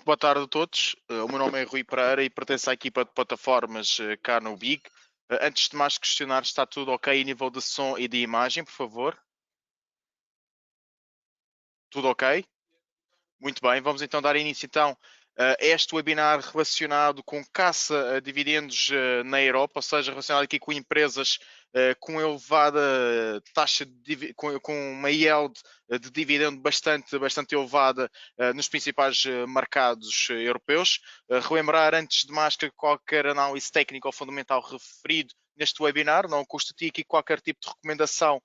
Muito boa tarde a todos. O meu nome é Rui Pereira e pertenço à equipa de plataformas cá no Big. Antes de mais questionar, está tudo ok a nível de som e de imagem, por favor? Tudo ok? Muito bem, vamos então dar início então a este webinar relacionado com caça a dividendos na Europa, ou seja, relacionado aqui com empresas com elevada taxa com uma yield de dividendo bastante elevada nos principais mercados europeus. Relembrar antes de mais que qualquer análise técnica ou fundamental referido neste webinar não constitui aqui qualquer tipo de recomendação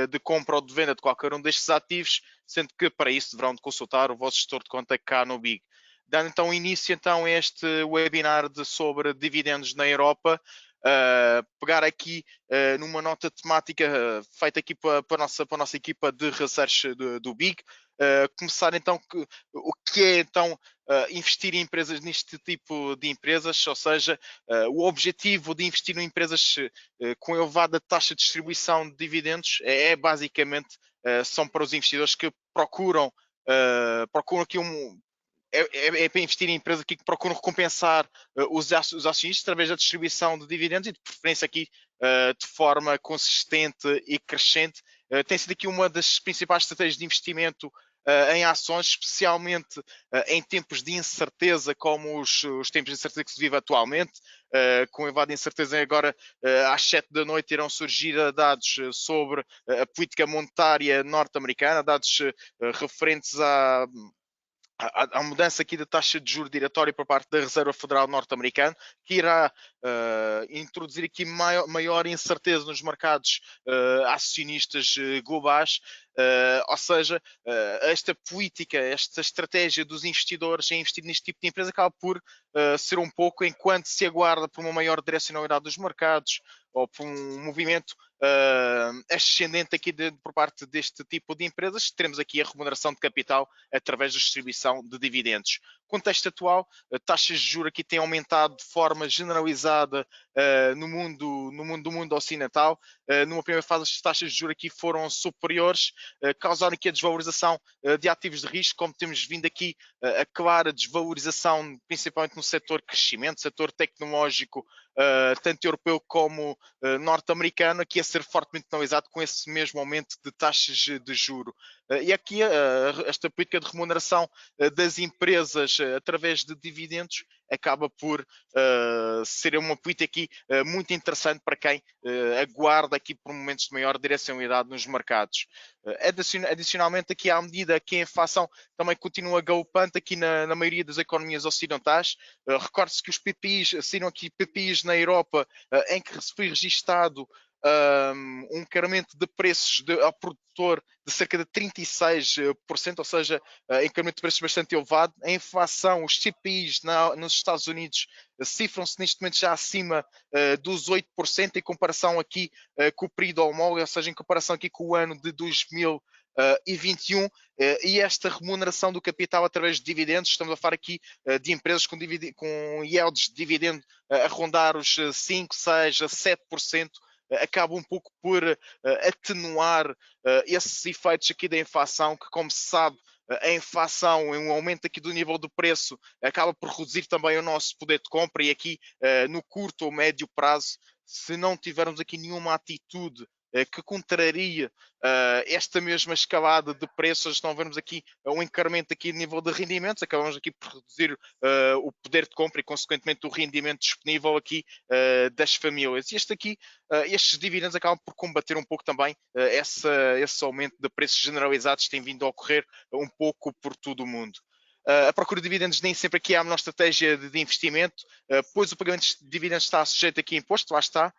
de compra ou de venda de qualquer um destes ativos, sendo que para isso deverão de consultar o vosso gestor de conta cá no Big. Dando então início então a este webinar sobre dividendos na Europa, pegar aqui numa nota temática feita aqui para a nossa equipa de research do Big, começar então o que é então investir em empresas neste tipo de empresas, ou seja, o objetivo de investir em empresas com elevada taxa de distribuição de dividendos é basicamente são para os investidores que procuram aqui é para investir em empresas aqui que procuram recompensar os acionistas através da distribuição de dividendos e de preferência aqui de forma consistente e crescente. Tem sido aqui uma das principais estratégias de investimento em ações, especialmente em tempos de incerteza, como os tempos de incerteza que se vive atualmente. Com elevada incerteza, agora às 7 da noite irão surgir dados sobre a política monetária norte-americana, dados referentes à mudança aqui da taxa de juros diretória por parte da Reserva Federal Norte-Americana, que irá introduzir aqui maior incerteza nos mercados acionistas globais. Ou seja, esta política, esta estratégia dos investidores em investir neste tipo de empresa acaba por ser um pouco enquanto se aguarda por uma maior direcionalidade dos mercados ou por um movimento ascendente aqui por parte deste tipo de empresas, teremos aqui a remuneração de capital através da distribuição de dividendos. Contexto atual, taxas de juros aqui têm aumentado de forma generalizada do mundo ocidental. Numa primeira fase, as taxas de juros aqui foram superiores, causaram aqui a desvalorização de ativos de risco, como temos vindo aqui a clara desvalorização, principalmente no setor crescimento, setor tecnológico, tanto europeu como norte-americano, aqui a ser fortemente penalizado com esse mesmo aumento de taxas de juro. E aqui esta política de remuneração das empresas através de dividendos acaba por ser uma política aqui muito interessante para quem aguarda aqui por momentos de maior direcionalidade nos mercados. Adicionalmente aqui à medida que a inflação também continua galopante aqui na maioria das economias ocidentais, recorde-se que os PPIs, saíram aqui PPIs na Europa em que foi registado um incremento de preços ao produtor de cerca de 36%, ou seja, incremento de preços bastante elevado. A inflação, os CPIs nos Estados Unidos cifram-se neste momento já acima dos 8% em comparação aqui com o período homólogo, ou seja, em comparação aqui com o ano de 2021, e esta remuneração do capital através de dividendos, estamos a falar aqui de empresas com yields de dividendo a rondar os 5, 6, 7%, acaba um pouco por atenuar esses efeitos aqui da inflação, que como se sabe, a inflação e um aumento aqui do nível do preço acaba por reduzir também o nosso poder de compra e aqui no curto ou médio prazo, se não tivermos aqui nenhuma atitude que contraria esta mesma escalada de preços, não vemos aqui um incremento aqui de nível de rendimentos, acabamos aqui por reduzir o poder de compra e consequentemente o rendimento disponível aqui das famílias. E estes dividendos acabam por combater um pouco também esse aumento de preços generalizados que tem vindo a ocorrer um pouco por todo o mundo. A procura de dividendos nem sempre aqui há a menor estratégia de investimento, pois o pagamento de dividendos está sujeito aqui a imposto, lá está,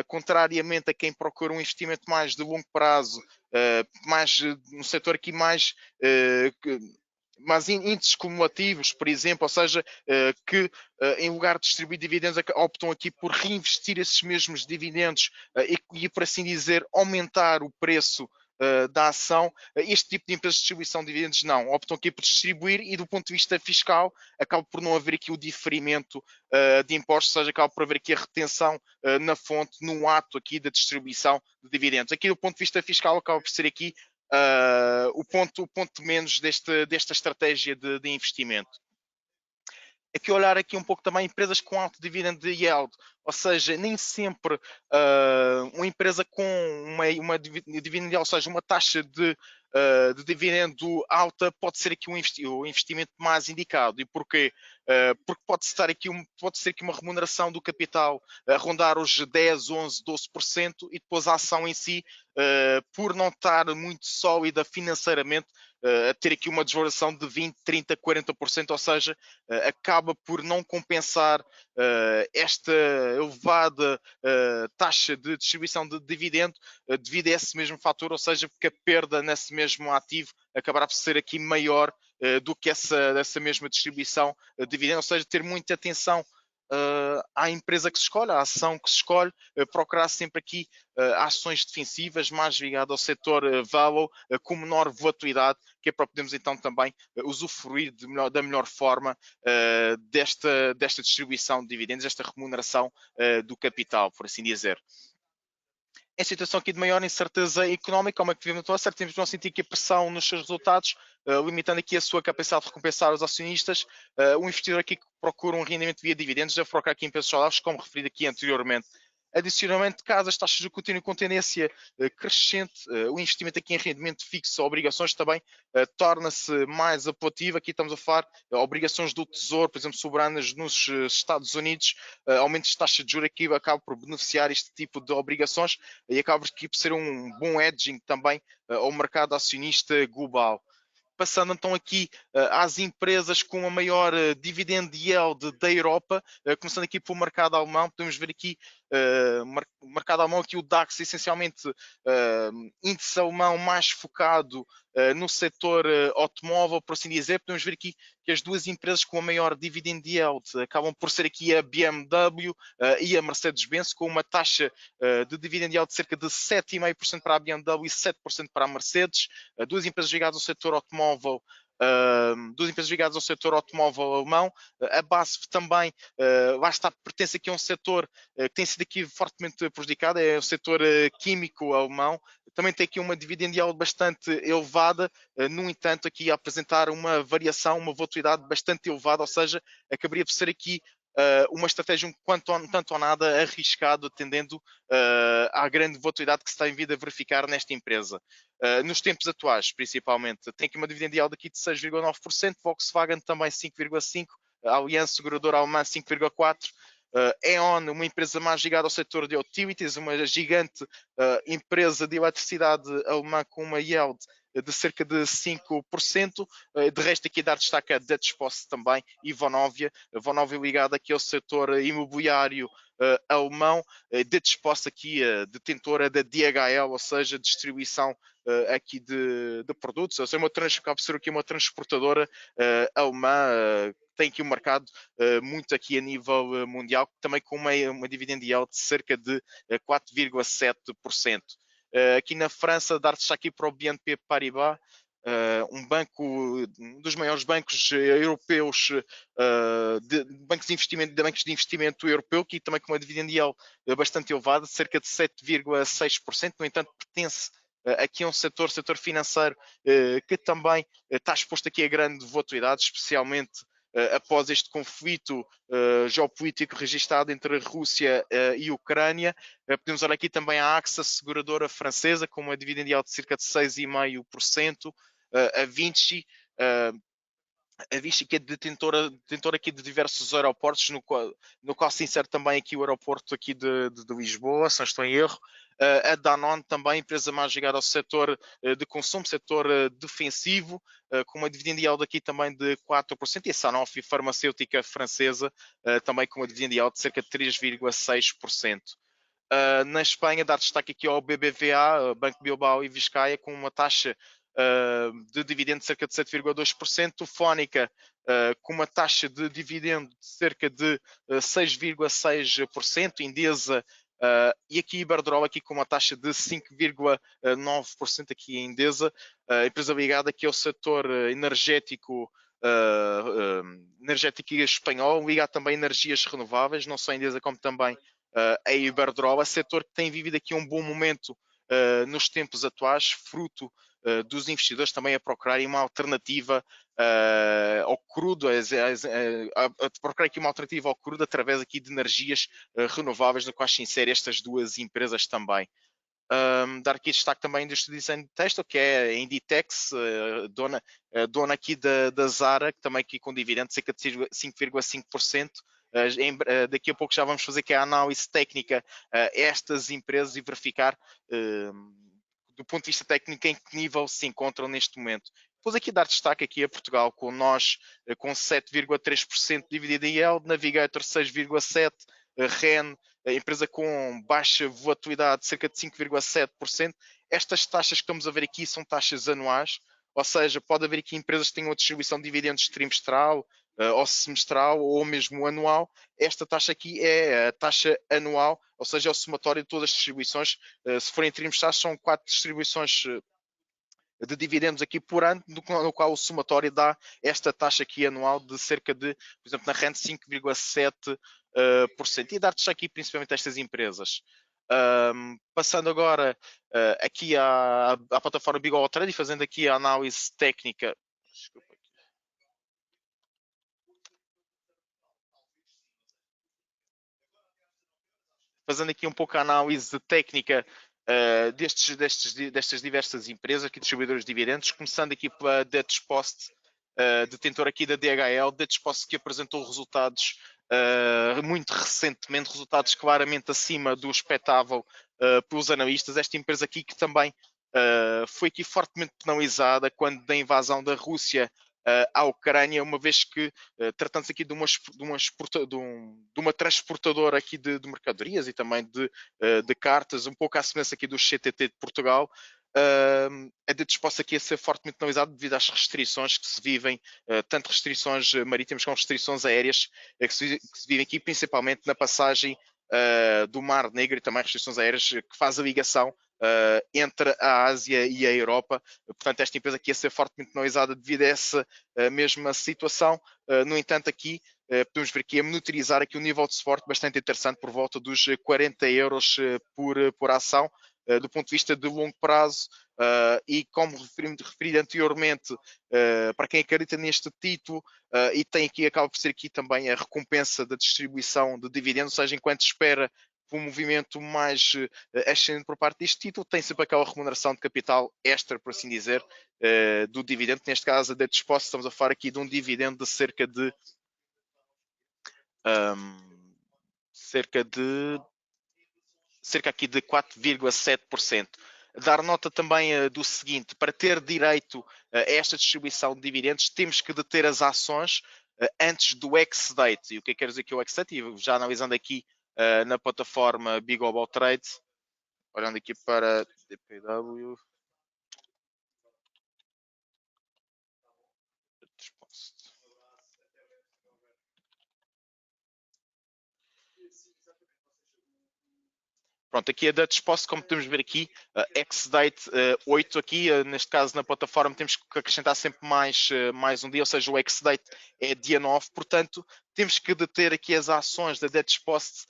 contrariamente a quem procura um investimento mais de longo prazo, mais no setor aqui mais índices cumulativos, por exemplo, ou seja, que em lugar de distribuir dividendos optam aqui por reinvestir esses mesmos dividendos e, por assim dizer, aumentar o preço da ação. Este tipo de empresas de distribuição de dividendos não, optam aqui por distribuir e do ponto de vista fiscal acaba por não haver aqui o diferimento de impostos, ou seja, acaba por haver aqui a retenção na fonte, no ato aqui da distribuição de dividendos. Aqui do ponto de vista fiscal acaba por ser aqui o ponto menos desta estratégia de investimento. aqui olhar aqui um pouco também empresas com alto dividend yield, ou seja, nem sempre uma empresa com uma dividend yield, ou seja, uma taxa de dividendo alta pode ser aqui o investimento mais indicado. E porquê? Porque pode ser aqui uma remuneração do capital a rondar os 10, 11, 12% e depois a ação em si, por não estar muito sólida financeiramente, a ter aqui uma desvaloração de 20, 30, 40%, ou seja, acaba por não compensar esta elevada taxa de distribuição de dividendo devido a esse mesmo fator, ou seja, porque a perda nesse mesmo ativo acabará por ser aqui maior do que essa mesma distribuição de dividendo, ou seja, ter muita atenção à empresa que se escolhe, à ação que se escolhe, procurar sempre aqui ações defensivas mais ligadas ao setor value com menor volatilidade, que é para podermos então também usufruir da melhor forma desta distribuição de dividendos, desta remuneração do capital, por assim dizer. Em situação aqui de maior incerteza económica, como é que vivemos atuar, certamente vão sentir aqui a pressão nos seus resultados, limitando aqui a sua capacidade de recompensar os acionistas. O investidor aqui que procura um rendimento via dividendos deve procurar aqui em preços saudáveis, como referido aqui anteriormente. Adicionalmente, caso as taxas de continuem com tendência crescente, o investimento aqui em rendimento fixo ou obrigações também torna-se mais apelativo. Aqui estamos a falar de obrigações do Tesouro, por exemplo, soberanas nos Estados Unidos, aumentos de taxa de juros aqui acabam por beneficiar este tipo de obrigações e acaba aqui por ser um bom hedging também ao mercado acionista global. Passando então aqui às empresas com a maior dividend yield da Europa, começando aqui pelo mercado alemão, podemos ver aqui o mercado alemão, aqui o DAX, essencialmente índice alemão mais focado no setor automóvel, por assim dizer. Podemos ver aqui que as duas empresas com a maior dividend yield acabam por ser aqui a BMW e a Mercedes-Benz, com uma taxa de dividend yield de cerca de 7,5% para a BMW e 7% para a Mercedes. Duas empresas ligadas ao setor automóvel, duas empresas ligadas ao setor automóvel alemão. A BASF também, lá está, pertence aqui a um setor que tem sido aqui fortemente prejudicado, é o setor químico alemão. Também tem aqui uma dividend yield bastante elevada, no entanto, aqui a apresentar uma variação, uma volatilidade bastante elevada, ou seja, acabaria por ser aqui uma estratégia tanto ou nada arriscado, atendendo à grande volatilidade que se tem vindo a verificar nesta empresa. Nos tempos atuais, principalmente, tem aqui uma dividend yield aqui de 6,9%, Volkswagen também 5,5%, a Allianz Seguradora Alemã 5,4%, E.ON, uma empresa mais ligada ao setor de utilities, uma gigante empresa de eletricidade alemã com uma yield de cerca de 5%. De resto, aqui dar destaque a Dutch Post também e Vonovia. Vonovia ligada aqui ao setor imobiliário alemão. Dutch Post aqui, detentora da DHL, ou seja, distribuição aqui de produtos. Ou seja, acaba por ser aqui uma transportadora alemã, tem aqui um mercado muito aqui a nível mundial, também com uma dividend yield de cerca de 4,7%. Aqui na França, dar destaque aqui para o BNP Paribas, um dos maiores bancos europeus, bancos de investimento europeu, que também com uma dividend yield bastante elevada, de cerca de 7,6%. No entanto, pertence aqui a um setor financeiro que também está exposto aqui a grande volatilidade, especialmente após este conflito geopolítico registado entre a Rússia e a Ucrânia. Podemos olhar aqui também a AXA, seguradora francesa, com uma dividend yield de cerca de 6,5%. A Vinci, que é detentora aqui de diversos aeroportos, no qual se insere também aqui o aeroporto aqui de Lisboa, se não estou em erro. A Danone também, empresa mais ligada ao setor de consumo, setor defensivo, com uma dividend yield aqui também de 4%, e a Sanofi, farmacêutica francesa, também com uma dividend yield de cerca de 3,6%. Na Espanha, dar destaque aqui ao BBVA, Banco Bilbao e Vizcaya, com uma taxa de dividendo de cerca de 7,2%, Fónica com uma taxa de dividendo de cerca de 6,6%, Endesa e aqui Iberdrola aqui com uma taxa de 5,9% aqui em Endesa, empresa ligada aqui ao setor energético espanhol, ligado também a energias renováveis, não só a Endesa como também a Iberdrola, setor que tem vivido aqui um bom momento nos tempos atuais, fruto dos investidores também a procurarem uma alternativa ao crudo, a procurar aqui uma alternativa ao crudo através aqui de energias renováveis, no qual se insere estas duas empresas também. Dar aqui destaque também deste design de texto, que é a Inditex, dona aqui da Zara, que também aqui com dividendo de cerca de 5,5%. Daqui a pouco já vamos fazer aqui a análise técnica a estas empresas e verificar do ponto de vista técnico em que nível se encontram neste momento. Depois aqui dar destaque aqui a Portugal, com nós com 7,3% de dividend yield, Navigator 6,7%, REN, a empresa com baixa volatilidade, cerca de 5,7%. Estas taxas que estamos a ver aqui são taxas anuais, ou seja, pode haver aqui empresas que tenham a distribuição de dividendos trimestral, ou semestral, ou mesmo anual. Esta taxa aqui é a taxa anual, ou seja, é o somatório de todas as distribuições. Se forem trimestrais, são 4 distribuições de dividendos aqui por ano, no qual o somatório dá esta taxa aqui anual de cerca de, por exemplo, na renda 5,7%. E dar-te aqui principalmente a estas empresas. Passando agora aqui à plataforma Big All Trade e fazendo aqui a análise técnica. Desculpa. Fazendo aqui um pouco a análise técnica destas diversas empresas, aqui distribuidores de dividendos, começando aqui pela Dutch Post, detentor aqui da DHL, Dutch Post que apresentou resultados muito recentemente, resultados claramente acima do expectável pelos analistas. Esta empresa aqui que também foi aqui fortemente penalizada quando da invasão da Rússia à Ucrânia, uma vez que tratando-se aqui de uma transportadora aqui de mercadorias e também de cartas, um pouco à semelhança aqui do CTT de Portugal, é disposta aqui a ser fortemente penalizado devido às restrições que se vivem, tanto restrições marítimas como restrições aéreas que se vivem aqui, principalmente na passagem do Mar Negro e também restrições aéreas que faz a ligação entre a Ásia e a Europa. Portanto, esta empresa aqui ia ser fortemente penalizada devido a essa mesma situação. No entanto, aqui podemos ver aqui a monitorizar aqui um nível de suporte bastante interessante por volta dos 40 euros por ação. Do ponto de vista de longo prazo, e como referi anteriormente, para quem acredita neste título, e tem aqui, acaba por ser aqui também a recompensa da distribuição de dividendos, ou seja, enquanto espera por um movimento mais ascendente por parte deste título, tem sempre aquela remuneração de capital extra, por assim dizer, do dividendo. Neste caso, a disposto, estamos a falar aqui de um dividendo de cerca de aqui de 4,7%. Dar nota também do seguinte: para ter direito a esta distribuição de dividendos, temos que deter as ações antes do ex-date. E o que quer dizer que é o ex-date? Já analisando aqui na plataforma Big Global Trade, olhando aqui para DPW. Pronto, aqui a Dutch Post, como podemos ver aqui, ex-date 8 aqui, neste caso na plataforma temos que acrescentar sempre mais um dia, ou seja, o ex-date é dia 9, portanto temos que deter aqui as ações da Dutch Post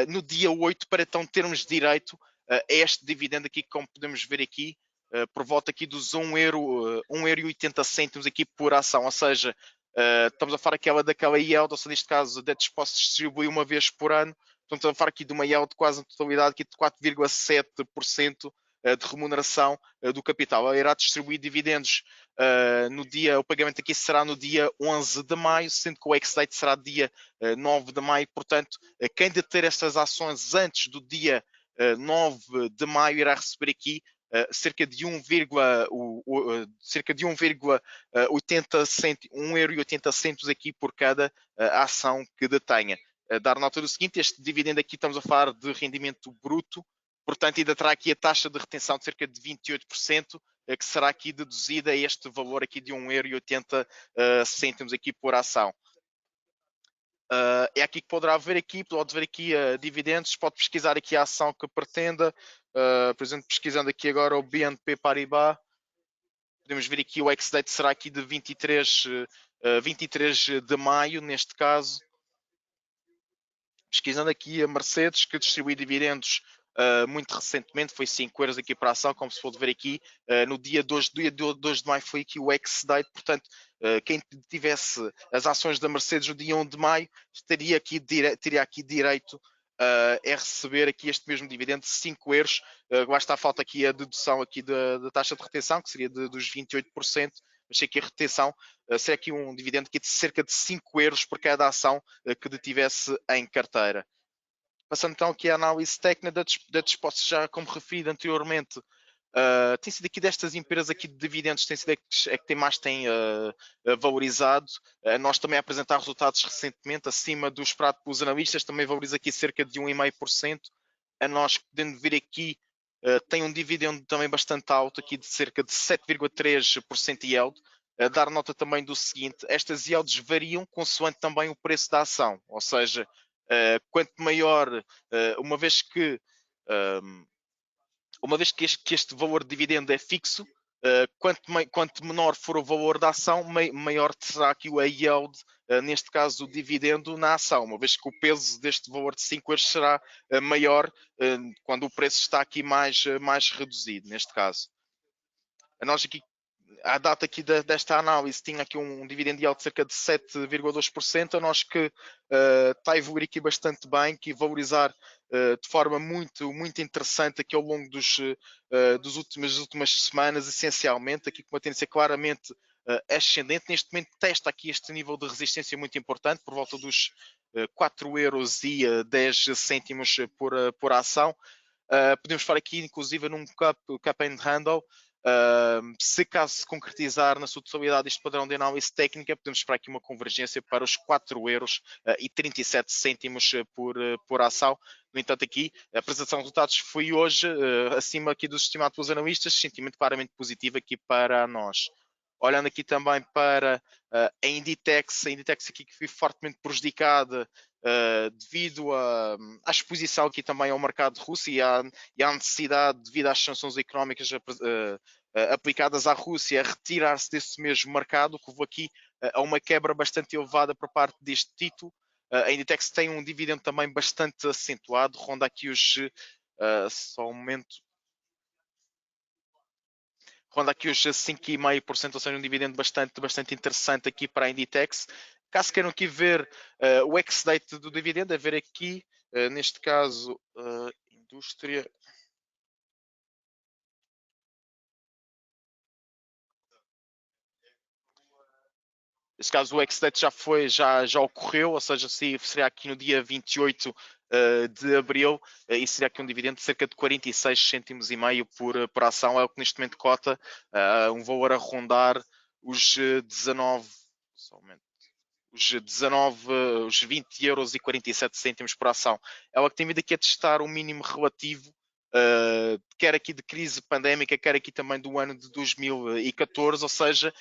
no dia 8 para então termos direito a este dividendo aqui, como podemos ver aqui, por volta aqui dos 1,80€ aqui por ação, ou seja, estamos a falar daquela yield, ou seja, neste caso a Dutch Post distribui uma vez por ano. Estamos a falar aqui de uma yield quase na totalidade aqui de 4,7% de remuneração do capital. Ela irá distribuir dividendos no dia, o pagamento aqui será no dia 11 de maio, sendo que o ex-date será dia 9 de maio. Portanto, quem deter estas ações antes do dia 9 de maio irá receber aqui cerca de 1,80 cêntimos aqui por cada ação que detenha. Dar nota do seguinte: este dividendo aqui estamos a falar de rendimento bruto, portanto ainda terá aqui a taxa de retenção de cerca de 28%, que será aqui deduzida a este valor aqui de 1,80€ aqui por ação. É aqui que poderá ver aqui, pode ver aqui dividendos, pode pesquisar aqui a ação que pretenda, por exemplo, pesquisando aqui agora o BNP Paribas, podemos ver aqui o ex-date será aqui de 23 de maio, neste caso. Pesquisando aqui a Mercedes, que distribui dividendos muito recentemente, foi 5 euros aqui para a ação, como se pode ver aqui, no dia 2 de maio foi aqui o ex-date, portanto, quem tivesse as ações da Mercedes no dia 1 de maio teria aqui direito a receber aqui este mesmo dividendo de 5 euros. Basta a falta aqui a dedução aqui da taxa de retenção, que seria dos 28%, mas sei que a retenção seria aqui um dividendo aqui de cerca de 5 euros por cada ação que detivesse em carteira. Passando então aqui à análise técnica da disposta, já como referido anteriormente, tem sido aqui destas empresas aqui de dividendos, tem sido a que tem mais tem valorizado. Nós também apresentar resultados recentemente acima do esperado pelos analistas, também valoriza aqui cerca de 1,5%. A nós, podendo ver aqui, tem um dividendo também bastante alto, aqui de cerca de 7,3% yield. Dar nota também do seguinte, estas yields variam consoante também o preço da ação, ou seja, quanto maior, uma vez que este valor de dividendo é fixo, quanto menor for o valor da ação, maior será aqui a yield, neste caso o dividendo na ação, uma vez que o peso deste valor de 5 euros será maior quando o preço está aqui mais reduzido, neste caso. Nós aqui a data aqui desta análise tinha aqui um dividend yield de cerca de 7,2%, a nós que está a evoluir aqui bastante bem, que valorizar de forma muito interessante aqui ao longo das últimas semanas, essencialmente, aqui com uma tendência claramente ascendente. Neste momento testa aqui este nível de resistência muito importante, por volta dos 4 euros e 10 cêntimos por ação. Podemos falar aqui, inclusive, num cup and handle. Se caso se concretizar na sua totalidade este padrão de análise técnica, podemos esperar aqui uma convergência para os 4 euros e 37 cêntimos por ação. No entanto, aqui a apresentação de resultados foi hoje acima aqui dos estimados pelos analistas, sentimento claramente positivo aqui para nós. Olhando aqui também para a Inditex aqui que foi fortemente prejudicada devido à exposição aqui também ao mercado de Rússia e à necessidade, devido às sanções económicas aplicadas à Rússia, a retirar-se desse mesmo mercado, que houve aqui a uma quebra bastante elevada por parte deste título. A Inditex tem um dividendo também bastante acentuado, ronda aqui só um momento, ronda aqui os 5,5%, ou seja, um dividendo bastante interessante aqui para a Inditex. Caso queiram aqui ver o ex-date do dividendo, é ver aqui, neste caso, indústria. Neste caso, o ex-date já ocorreu, ou seja, seria aqui no dia 28 de abril e seria aqui um dividendo de cerca de 46 cêntimos e meio por ação, é o que neste momento cota, um valor a rondar os 19, somente, os 20 euros e 47 cêntimos por ação. Ela que tem vindo aqui a testar um mínimo relativo, quer aqui de crise pandémica, quer aqui também do ano de 2014, ou seja,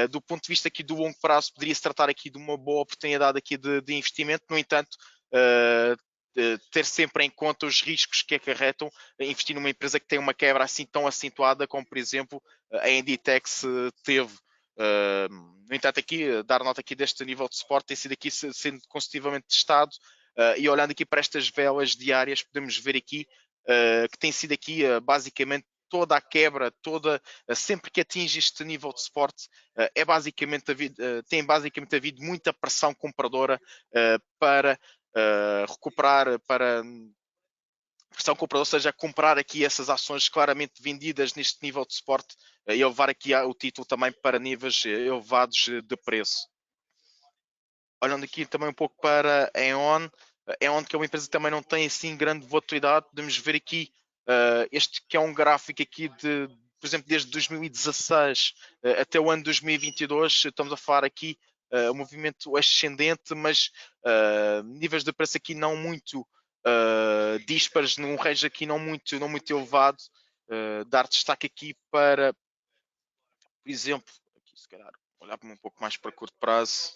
do ponto de vista aqui do longo prazo, poderia se tratar aqui de uma boa oportunidade aqui de investimento. No entanto, ter sempre em conta os riscos que acarretam investir numa empresa que tem uma quebra assim tão acentuada como, por exemplo, a Inditex teve. No entanto, aqui, dar nota aqui deste nível de suporte tem sido aqui sendo consecutivamente testado e olhando aqui para estas velas diárias, podemos ver aqui que tem sido aqui basicamente toda a quebra, sempre que atinge este nível de suporte, tem basicamente havido muita pressão compradora para recuperar, para pressão compradora, ou seja, comprar aqui essas ações claramente vendidas neste nível de suporte e levar aqui o título também para níveis elevados de preço. Olhando aqui também um pouco para a E.ON, que é uma empresa que também não tem assim grande volatilidade, podemos ver aqui este que é um gráfico aqui de, por exemplo, desde 2016 até o ano 2022, estamos a falar aqui um movimento ascendente, mas níveis de preço aqui não muito díspares, num range aqui não muito elevado. Dar destaque aqui para, por exemplo, aqui se calhar olhar um pouco mais para curto prazo.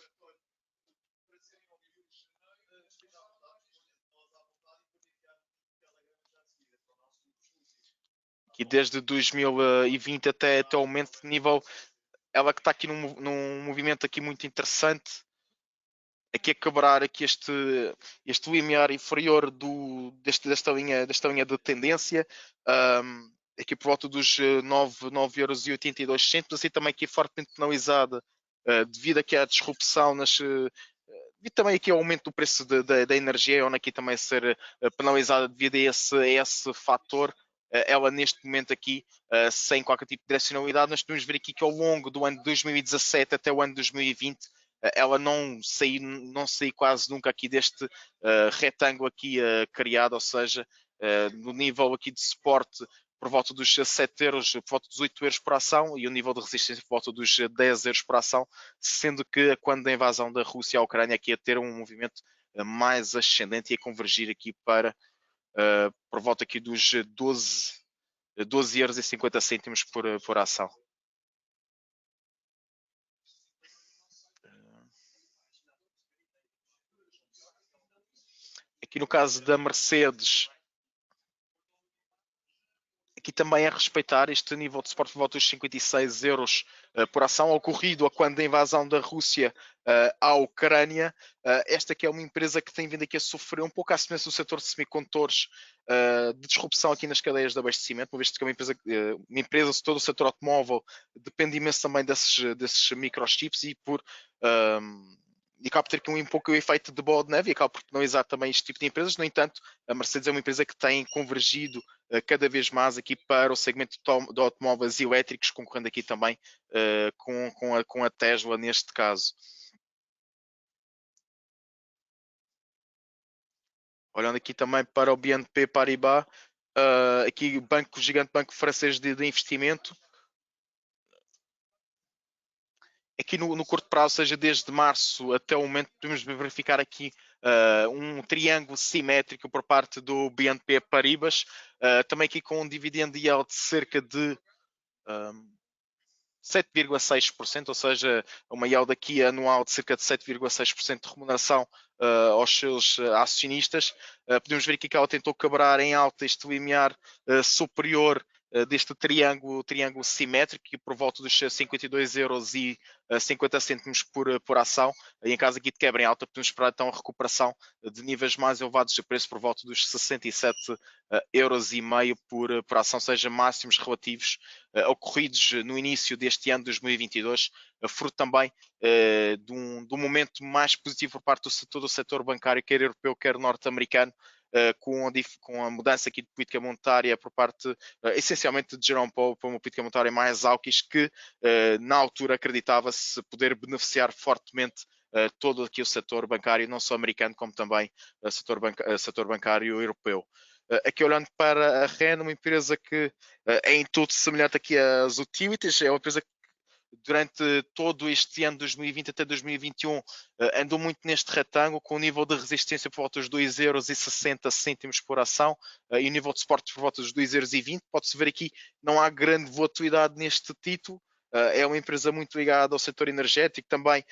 Que desde 2020 até o momento de nível, ela que está aqui num movimento aqui muito interessante. aqui a quebrar aqui este limiar inferior desta linha de tendência, aqui por volta dos 9,82€, assim também aqui fortemente penalizada devido aqui à disrupção devido também aqui ao aumento do preço da energia, onde aqui também ser penalizada devido a esse fator. Ela neste momento aqui, sem qualquer tipo de direcionalidade, nós podemos ver aqui que ao longo do ano de 2017 até o ano de 2020, ela não saiu quase nunca aqui deste retângulo aqui criado, ou seja, no nível aqui de suporte por volta dos 7 euros, por volta dos 8 euros por ação, e o nível de resistência por volta dos 10 euros por ação, sendo que quando a invasão da Rússia à Ucrânia aqui ia ter um movimento mais ascendente e a convergir aqui para por volta aqui dos 12 euros e 50 cêntimos por ação. Aqui no caso da Mercedes, aqui também é respeitar este nível de suporte por volta dos 56 euros por ação, ocorrido a quando a invasão da Rússia à Ucrânia. Esta aqui é uma empresa que tem vindo aqui a sofrer um pouco à semelhança do setor de semicondutores, de disrupção aqui nas cadeias de abastecimento, uma vez que é uma empresa, todo o setor automóvel depende imenso também desses microchips e acaba por ter aqui um pouco o efeito de bola de neve e acaba por penalizar também este tipo de empresas. No entanto, a Mercedes é uma empresa que tem convergido cada vez mais aqui para o segmento de automóveis elétricos, concorrendo aqui também com a Tesla neste caso. Olhando aqui também para o BNP Paribas, aqui o gigante banco francês de investimento. Aqui no curto prazo, ou seja, desde março até o momento, podemos verificar aqui um triângulo simétrico por parte do BNP Paribas, também aqui com um dividendo yield de cerca de 7,6%, ou seja, uma yield aqui anual de cerca de 7,6% de remuneração aos seus acionistas. Podemos ver aqui que ela tentou quebrar em alta este limiar superior deste triângulo simétrico, por volta dos 52 euros e 50 cêntimos por ação. Em caso aqui de quebra em alta, podemos esperar então a recuperação de níveis mais elevados de preço por volta dos 67 euros e meio por ação, seja máximos relativos ocorridos no início deste ano de 2022, fruto também de um momento mais positivo por parte do setor bancário, quer europeu, quer norte-americano, com a mudança aqui de política monetária por parte, essencialmente, de Jerome Powell, para uma política monetária mais hawkish, que na altura acreditava-se poder beneficiar fortemente todo aqui o setor bancário, não só americano, como também setor bancário europeu. Aqui olhando para a REN, uma empresa que é em tudo semelhante aqui às utilities, é uma empresa que durante todo este ano de 2020 até 2021 andou muito neste retângulo, com o nível de resistência por volta dos 2,60 euros por ação e o nível de suporte por volta dos 2,20 euros. Pode-se ver aqui, não há grande volatilidade neste título. É uma empresa muito ligada ao setor energético, também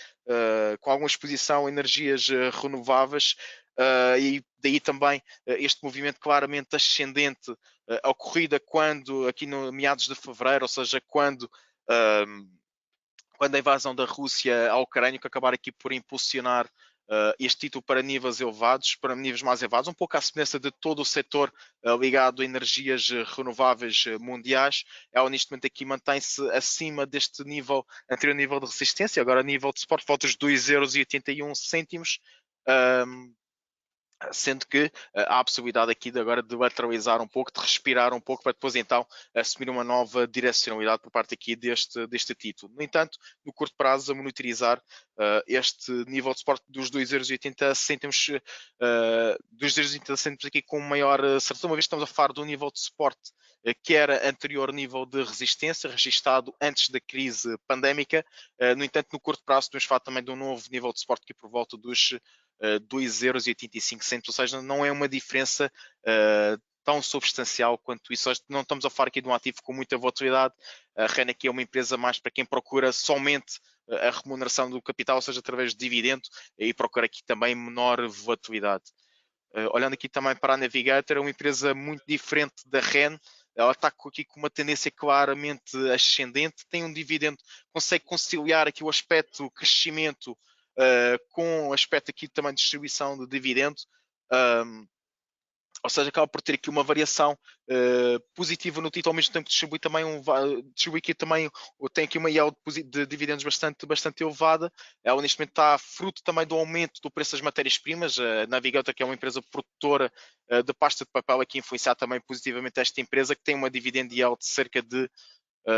com alguma exposição a energias renováveis, e daí também este movimento claramente ascendente ocorrido quando, aqui no meados de fevereiro, ou seja, quando a invasão da Rússia à Ucrânia, que acabar aqui por impulsionar este título para níveis elevados, para níveis mais elevados, um pouco à semelhança de todo o setor ligado a energias renováveis mundiais. Ela neste momento aqui mantém-se acima deste nível, anterior nível de resistência, agora nível de suporte, volta dos 2,81 euros. Sendo que há a possibilidade aqui de agora de lateralizar um pouco, de respirar um pouco, para depois então assumir uma nova direcionalidade por parte aqui deste título. No entanto, no curto prazo, a monitorizar este nível de suporte dos 2,80 euros aqui com maior certeza, uma vez que estamos a falar do nível de suporte que era anterior nível de resistência, registado antes da crise pandémica. No entanto, no curto prazo, temos falar também de um novo nível de suporte aqui por volta dos 2,85 euros, ou seja, não é uma diferença tão substancial quanto isso. Não estamos a falar aqui de um ativo com muita volatilidade. A REN aqui é uma empresa mais para quem procura somente a remuneração do capital, ou seja, através de dividendo, e procura aqui também menor volatilidade. Olhando aqui também para a Navigator, é uma empresa muito diferente da REN. Ela está aqui com uma tendência claramente ascendente, tem um dividendo, consegue conciliar aqui o aspecto crescimento com aspecto aqui também de distribuição de dividendo. Ou seja, acaba por ter aqui uma variação positiva no título, ao mesmo tempo que distribui também distribui aqui também, tem aqui uma yield de dividendos bastante elevada. Ela neste momento está fruto também do aumento do preço das matérias-primas. A Navigator, que é uma empresa produtora de pasta de papel, aqui influenciar também positivamente esta empresa, que tem uma dividend yield de cerca de,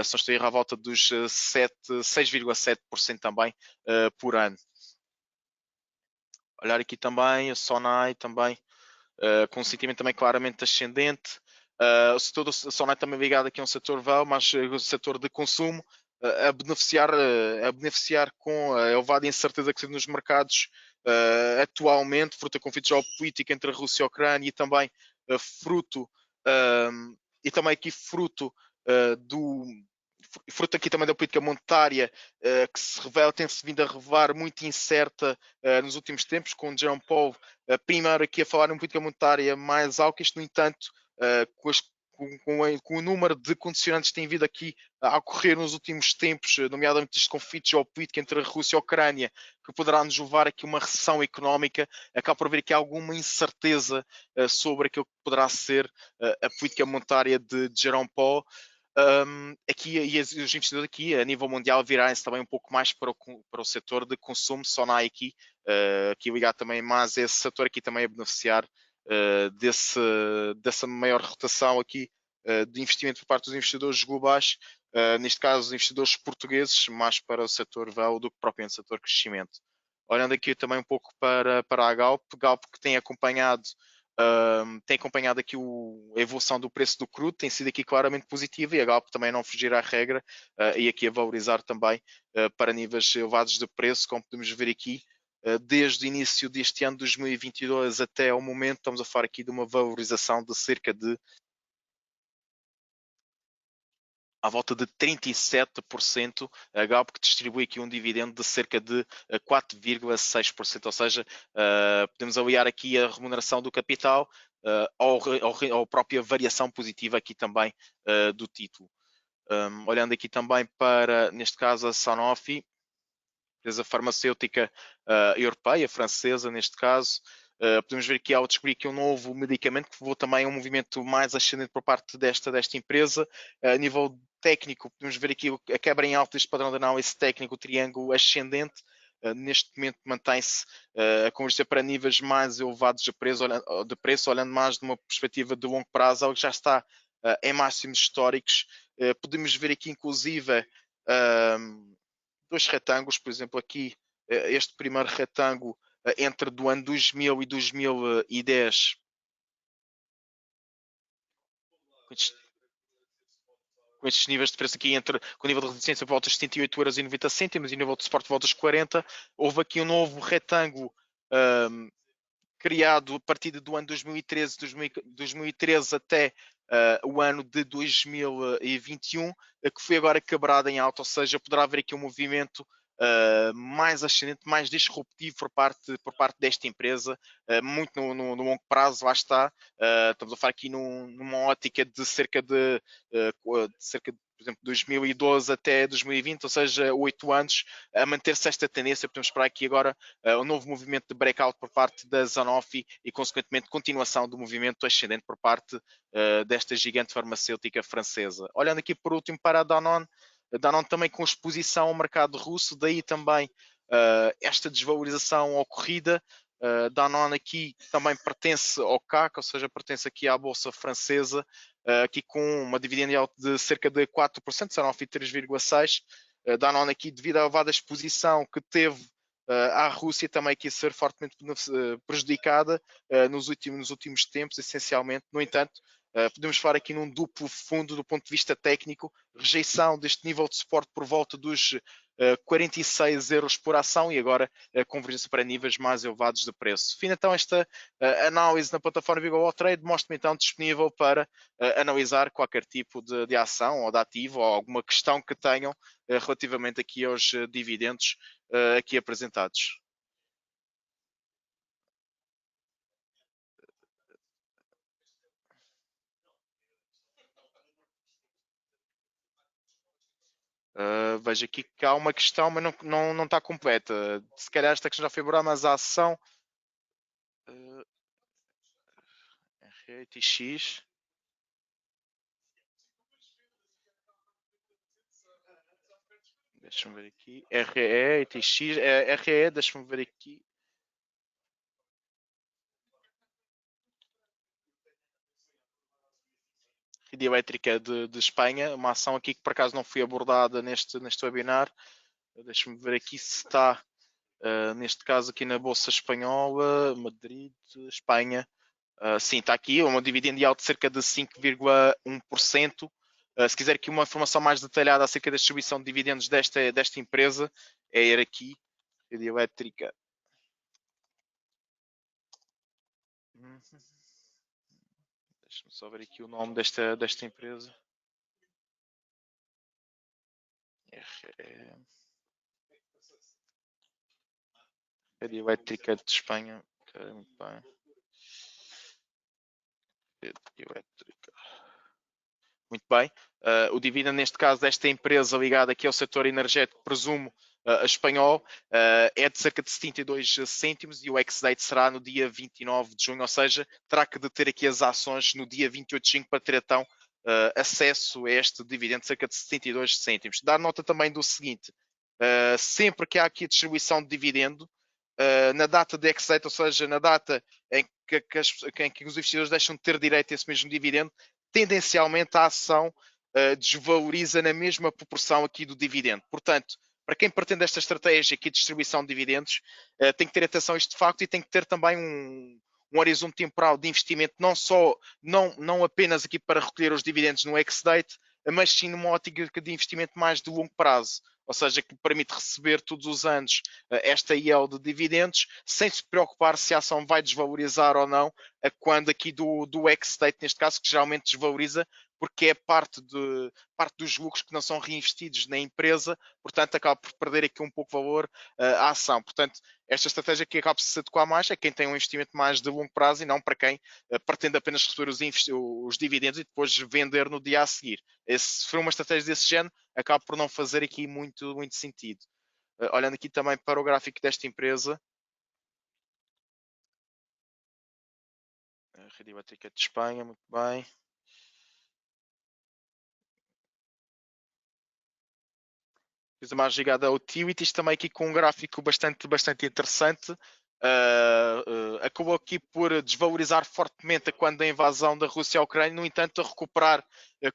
se não estou a errar, à volta dos 6,7% também por ano. Olhar aqui também a Sonai também com um sentimento também claramente ascendente. O setor da Sonai também ligado aqui a um setor mas o setor de consumo a beneficiar com a elevada incerteza que se nos mercados atualmente, fruto da conflito geopolítico entre a Rússia e a Ucrânia e também fruto e também aqui fruto do fruto aqui também da política monetária que se revela, tem-se vindo a revelar muito incerta nos últimos tempos, com o Jerome Powell primeiro aqui a falar em política monetária mais alta, isto no entanto com o número de condicionantes que tem vindo aqui a ocorrer nos últimos tempos, nomeadamente este conflito geopolítico entre a Rússia e a Ucrânia, que poderá nos levar aqui a uma recessão económica, acaba por haver aqui alguma incerteza sobre aquilo que poderá ser a política monetária de Jerome Powell. Aqui e os investidores aqui a nível mundial virarem-se também um pouco mais para o setor de consumo, Sonai aqui, aqui ligado também mais a esse setor aqui também a beneficiar dessa maior rotação aqui de investimento por parte dos investidores globais, neste caso os investidores portugueses, mais para o setor VAL do que propriamente o setor crescimento. Olhando aqui também um pouco para a Galp que tem acompanhado aqui a evolução do preço do crudo, tem sido aqui claramente positiva e a Galp também não fugir à regra e aqui a valorizar também para níveis elevados de preço, como podemos ver aqui, desde o início deste ano 2022 até ao momento, estamos a falar aqui de uma valorização de cerca de à volta de 37%, a Galp que distribui aqui um dividendo de cerca de 4,6%, ou seja, podemos aliar aqui a remuneração do capital à própria variação positiva aqui também do título. Olhando aqui também para, neste caso, a Sanofi, empresa farmacêutica europeia, francesa neste caso, podemos ver que ao descobrir aqui um novo medicamento que levou também a um movimento mais ascendente por parte desta empresa. A nível técnico, podemos ver aqui a quebra em alta deste padrão de análise técnico, o triângulo ascendente. Neste momento mantém-se a convergir para níveis mais elevados de preço, olhando mais de uma perspectiva de longo prazo, algo que já está em máximos históricos. Podemos ver aqui, inclusive, dois retângulos, por exemplo, aqui este primeiro retângulo entre do ano 2000 e 2010, com estes níveis de preço aqui, com o nível de resistência por volta de 78,90€ e o nível de suporte por volta de 40, houve aqui um novo retângulo criado a partir do ano 2013 até o ano de 2021, que foi agora quebrado em alta, ou seja, poderá haver aqui um movimento mais ascendente, mais disruptivo por parte desta empresa, muito no longo prazo, lá está. Estamos a falar aqui numa ótica de cerca de por exemplo, 2012 até 2020, ou seja, 8 anos, a manter-se esta tendência. Podemos esperar aqui agora um novo movimento de breakout por parte da Sanofi e, consequentemente, continuação do movimento ascendente por parte desta gigante farmacêutica francesa. Olhando aqui por último para a Danone também com exposição ao mercado russo, daí também esta desvalorização ocorrida. Danone aqui também pertence ao CAC, ou seja, pertence aqui à Bolsa Francesa, aqui com uma dividend yield de cerca de 4%, Sanofi 3,6%. Danone aqui devido à elevada exposição que teve à Rússia também aqui a ser fortemente prejudicada nos últimos tempos, essencialmente. No entanto, podemos falar aqui num duplo fundo do ponto de vista técnico, rejeição deste nível de suporte por volta dos 46€ por ação e agora convergência para níveis mais elevados de preço. Fim então esta análise na plataforma Vigor Trade, mostra-me então disponível para analisar qualquer tipo de ação ou de ativo ou alguma questão que tenham relativamente aqui aos dividendos aqui apresentados. Vejo aqui que há uma questão, mas não está completa. Se calhar esta questão já foi abordada, mas a ação RTX. Deixa-me ver aqui. RE, ETX, RE, deixa-me ver aqui. Rede Elétrica de Espanha, uma ação aqui que por acaso não foi abordada neste webinar. Deixa-me ver aqui se está, neste caso aqui na Bolsa Espanhola, Madrid, Espanha. Sim, está aqui, uma dividend yield de cerca de 5,1%. Se quiser aqui uma informação mais detalhada acerca da distribuição de dividendos desta empresa, é ir aqui, Rede Elétrica. Deixa-me só ver aqui o nome desta empresa. Rede Elétrica de Espanha. Okay, muito bem. Rede Elétrica. Muito bem. O dividendo, neste caso, desta empresa ligada aqui ao setor energético, presumo, espanhol, é de cerca de 72 cêntimos e o ex-date será no dia 29 de junho, ou seja, terá que deter aqui as ações no dia 28 de junho para ter então acesso a este dividendo de cerca de 72 cêntimos. Dar nota também do seguinte, sempre que há aqui a distribuição de dividendo, na data de ex-date, ou seja, na data em que os investidores deixam de ter direito a esse mesmo dividendo, tendencialmente a ação desvaloriza na mesma proporção aqui do dividendo. Portanto, para quem pretende esta estratégia aqui de distribuição de dividendos, tem que ter atenção a este facto e tem que ter também um horizonte temporal de investimento, não apenas aqui para recolher os dividendos no ex-date, mas sim numa ótica de investimento mais de longo prazo, ou seja, que permite receber todos os anos esta yield de dividendos, sem se preocupar se a ação vai desvalorizar ou não, quando aqui do ex-date, neste caso, que geralmente desvaloriza, porque é parte dos lucros que não são reinvestidos na empresa, portanto acaba por perder aqui um pouco de valor a ação. Portanto, esta estratégia que acaba por se adequar mais é quem tem um investimento mais de longo prazo e não para quem pretende apenas receber os dividendos e depois vender no dia a seguir. Se for uma estratégia desse género, acaba por não fazer aqui muito sentido. Olhando aqui também para o gráfico desta empresa, a Rede Elétrica de Espanha, muito bem. Coisa mais ligada a utilities, também aqui com um gráfico bastante interessante. Acabou aqui por desvalorizar fortemente quando a invasão da Rússia à Ucrânia, no entanto, a recuperar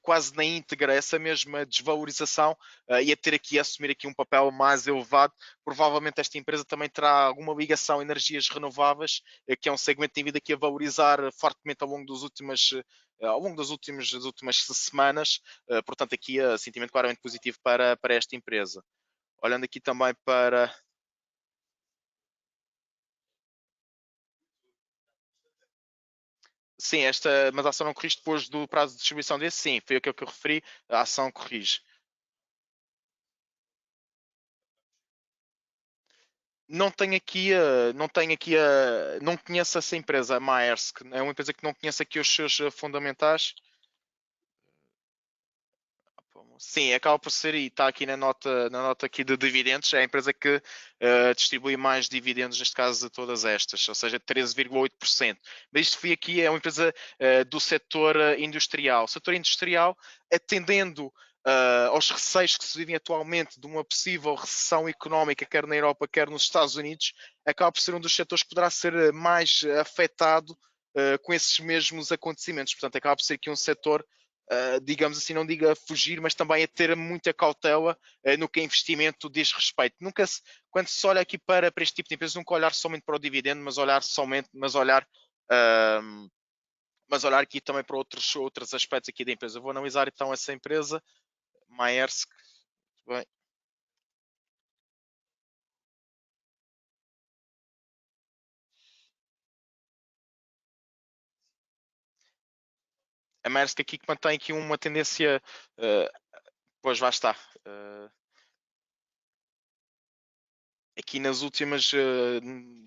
quase na íntegra essa mesma desvalorização e a ter aqui, a assumir aqui um papel mais elevado. Provavelmente esta empresa também terá alguma ligação a energias renováveis, que é um segmento que tem vindo aqui a valorizar fortemente ao longo das últimas semanas, portanto aqui sentimento claramente positivo para esta empresa. Olhando aqui também para... Sim, mas a ação não corrige depois do prazo de distribuição desse? Sim, foi aquilo que eu referi, a ação corrige. Não conheço essa empresa, a Maersk, é uma empresa que não conheço aqui os seus fundamentais. Sim, acaba por ser e está aqui na nota aqui de dividendos, é a empresa que distribui mais dividendos, neste caso de todas estas, ou seja, 13,8%. Mas isto foi aqui, é uma empresa do setor industrial. O setor industrial, atendendo aos receios que se vivem atualmente de uma possível recessão económica, quer na Europa, quer nos Estados Unidos, acaba por ser um dos setores que poderá ser mais afetado com esses mesmos acontecimentos. Portanto, acaba por ser aqui um setor digamos assim, não diga fugir, mas também a ter muita cautela no que a investimento diz respeito. Quando se olha aqui para este tipo de empresas, nunca olhar somente para o dividendo, mas olhar aqui também para outros aspectos aqui da empresa. Vou analisar então essa empresa, Maersk. Bem, a Maersk aqui que mantém aqui uma tendência, pois lá está. Aqui nas últimas,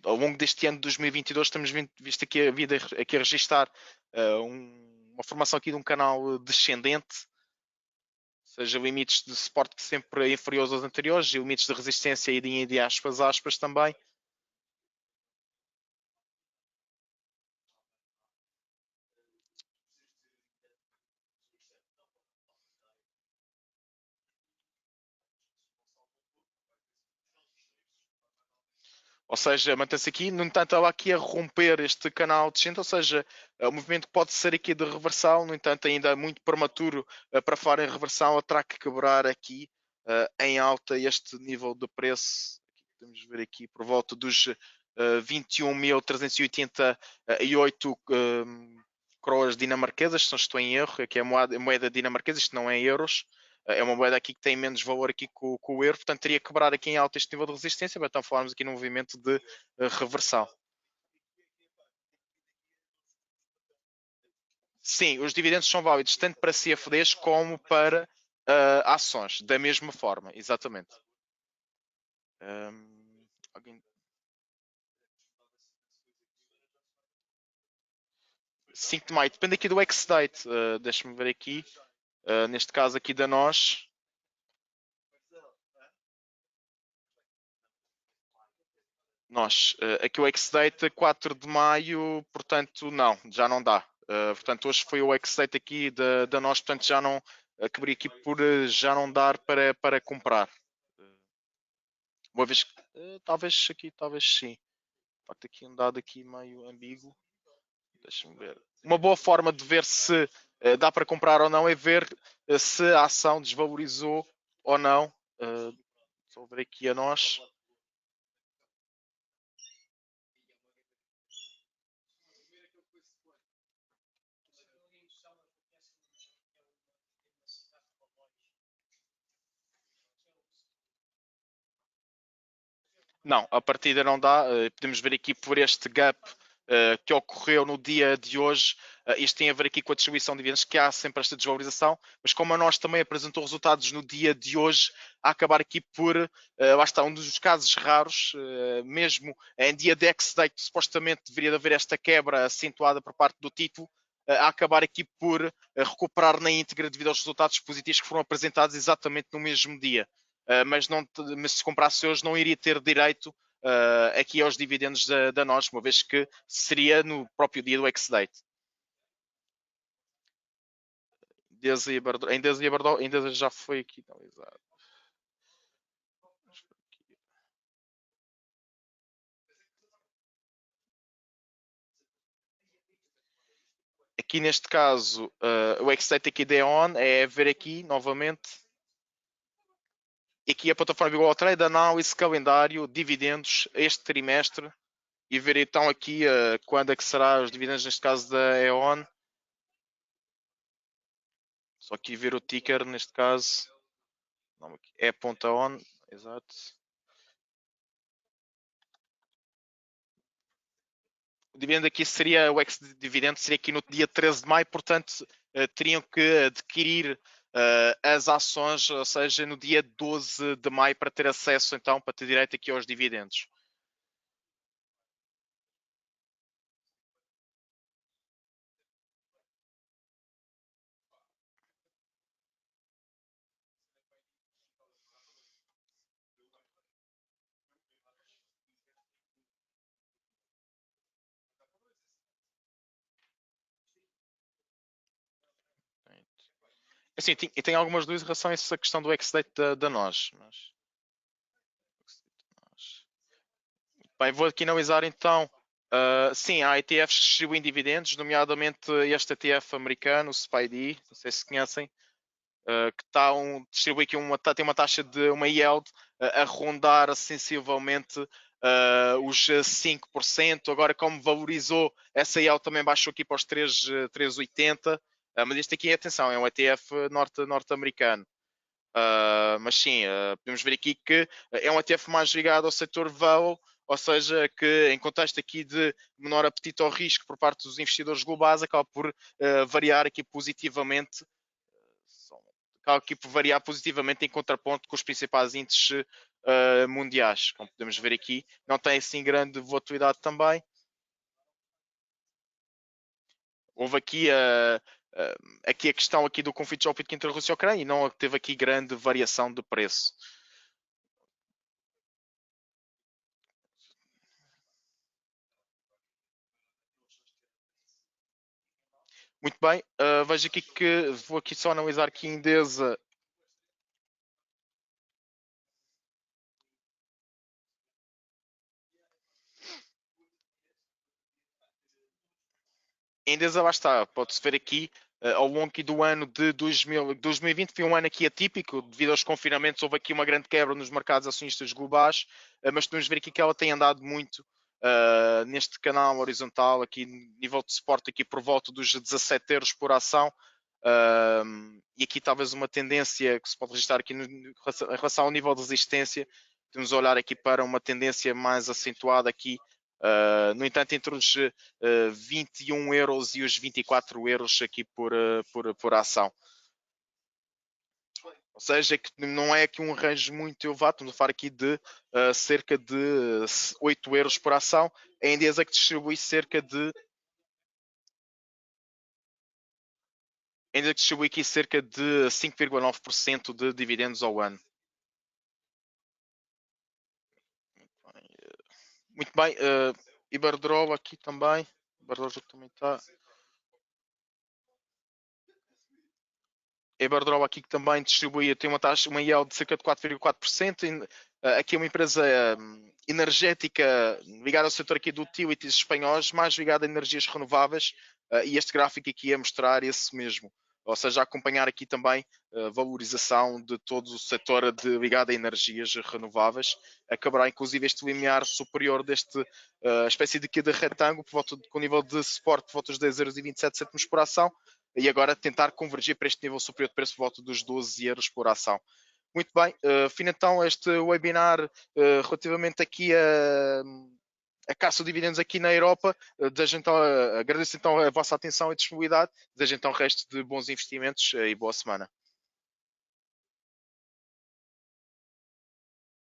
ao longo deste ano de 2022, estamos visto aqui aqui a registrar uma formação aqui de um canal descendente. seja, limites de suporte sempre inferiores aos anteriores e limites de resistência e de aspas, aspas também. Ou seja, mantém-se aqui, no entanto, ela aqui a romper este canal descendente, ou seja, o movimento pode ser aqui de reversão, no entanto, ainda é muito prematuro para falar em reversão, ela terá que quebrar aqui em alta este nível de preço. Podemos ver aqui por volta dos 21.388 coroas dinamarquesas, se não estou em erro, aqui é a moeda dinamarquesa, isto não é euros. É uma moeda aqui que tem menos valor aqui com o euro, portanto teria que quebrar aqui em alta este nível de resistência, mas então falarmos aqui num movimento de reversão. Sim, os dividendos são válidos tanto para CFDs como para ações, da mesma forma, exatamente. Alguém... 5 de maio, depende aqui do ex-date, deixa-me ver aqui, neste caso aqui da nós, aqui o ex-date 4 de maio, portanto não, já não dá. Portanto, hoje foi o ex-date aqui da nós, portanto já não acabaria aqui por já não dar para comprar. Uma vez que talvez aqui, talvez sim. De facto, aqui um dado aqui meio ambíguo. Deixa-me ver. Uma boa forma de ver se dá para comprar ou não é ver se a ação desvalorizou ou não. Só ver aqui a nós. Não, a partida não dá. Podemos ver aqui por este gap que ocorreu no dia de hoje. Isto tem a ver aqui com a distribuição de dividendos, que há sempre esta desvalorização, mas como a nós também apresentou resultados no dia de hoje, a acabar aqui por, lá está, um dos casos raros, mesmo em dia de ex-date, supostamente deveria haver esta quebra acentuada por parte do título, a acabar aqui por recuperar na íntegra devido aos resultados positivos que foram apresentados exatamente no mesmo dia. Mas se comprasse hoje não iria ter direito aqui aos dividendos da nós, uma vez que seria no próprio dia do ex-date. Endesa já foi aqui analisado. Aqui neste caso, o ex-date aqui da EON é ver aqui novamente. Aqui a plataforma igual ao trade, análise, calendário, dividendos este trimestre e ver então aqui quando é que será os dividendos neste caso da EON. Só aqui ver o ticker neste caso. Não, é ponta on, exato. O dividendo aqui seria, o ex-dividendo seria aqui no dia 13 de maio, portanto teriam que adquirir as ações, ou seja, no dia 12 de maio para ter acesso então, para ter direito aqui aos dividendos. Assim, e tem algumas dúvidas em relação a essa questão do ex-date da nós. Bem, vou aqui analisar então. Sim, há ETFs que distribuem dividendos, nomeadamente este ETF americano, o SPY, não sei se conhecem, que distribui aqui tem uma taxa de uma yield a rondar sensivelmente os 5%. Agora, como valorizou, essa yield também baixou aqui para os 3,80. Mas este aqui, atenção, é um ETF norte-americano. Mas sim, podemos ver aqui que é um ETF mais ligado ao setor value, ou seja, que em contexto aqui de menor apetite ao risco por parte dos investidores globais, acaba por variar aqui positivamente, acaba aqui por variar positivamente em contraponto com os principais índices mundiais, como podemos ver aqui. Não tem assim grande volatilidade também. Houve aqui aqui a questão aqui do conflito geopolítico entre a Rússia e a Ucrânia e não teve aqui grande variação de preço. Muito bem, vejo aqui que vou aqui só analisar aqui a Endesa. A Endesa lá está, pode-se ver aqui ao longo aqui do ano de 2020 foi um ano aqui atípico, devido aos confinamentos houve aqui uma grande quebra nos mercados acionistas globais, mas podemos ver aqui que ela tem andado muito neste canal horizontal, aqui nível de suporte aqui por volta dos 17 euros por ação, e aqui talvez uma tendência que se pode registrar aqui em relação ao nível de resistência, temos a olhar aqui para uma tendência mais acentuada aqui, no entanto entre os 21 euros e os 24 euros aqui por ação. Ou seja, que não é aqui um range muito elevado, estamos a falar aqui de cerca de 8 euros por ação, a Endesa que distribui cerca de ainda distribui aqui cerca de 5,9% de dividendos ao ano. Muito bem, Iberdrola aqui também. Iberdrola também está. Iberdrola aqui que também distribui, tem uma taxa, uma yield de cerca de 4,4%. Aqui é uma empresa energética ligada ao setor aqui de utilities espanhóis, mais ligada a energias renováveis, e este gráfico aqui a mostrar esse mesmo. Ou seja, a acompanhar aqui também a valorização de todo o setor ligado a energias renováveis. Acabará inclusive este limiar superior deste espécie de retângulo, com nível de suporte por volta dos 10,27 euros por ação, e agora tentar convergir para este nível superior de preço por volta dos 12 euros por ação. Muito bem, fim então este webinar relativamente aqui a caça de dividendos aqui na Europa. Desejo então, agradeço então a vossa atenção e disponibilidade. Desejo então o resto de bons investimentos e boa semana.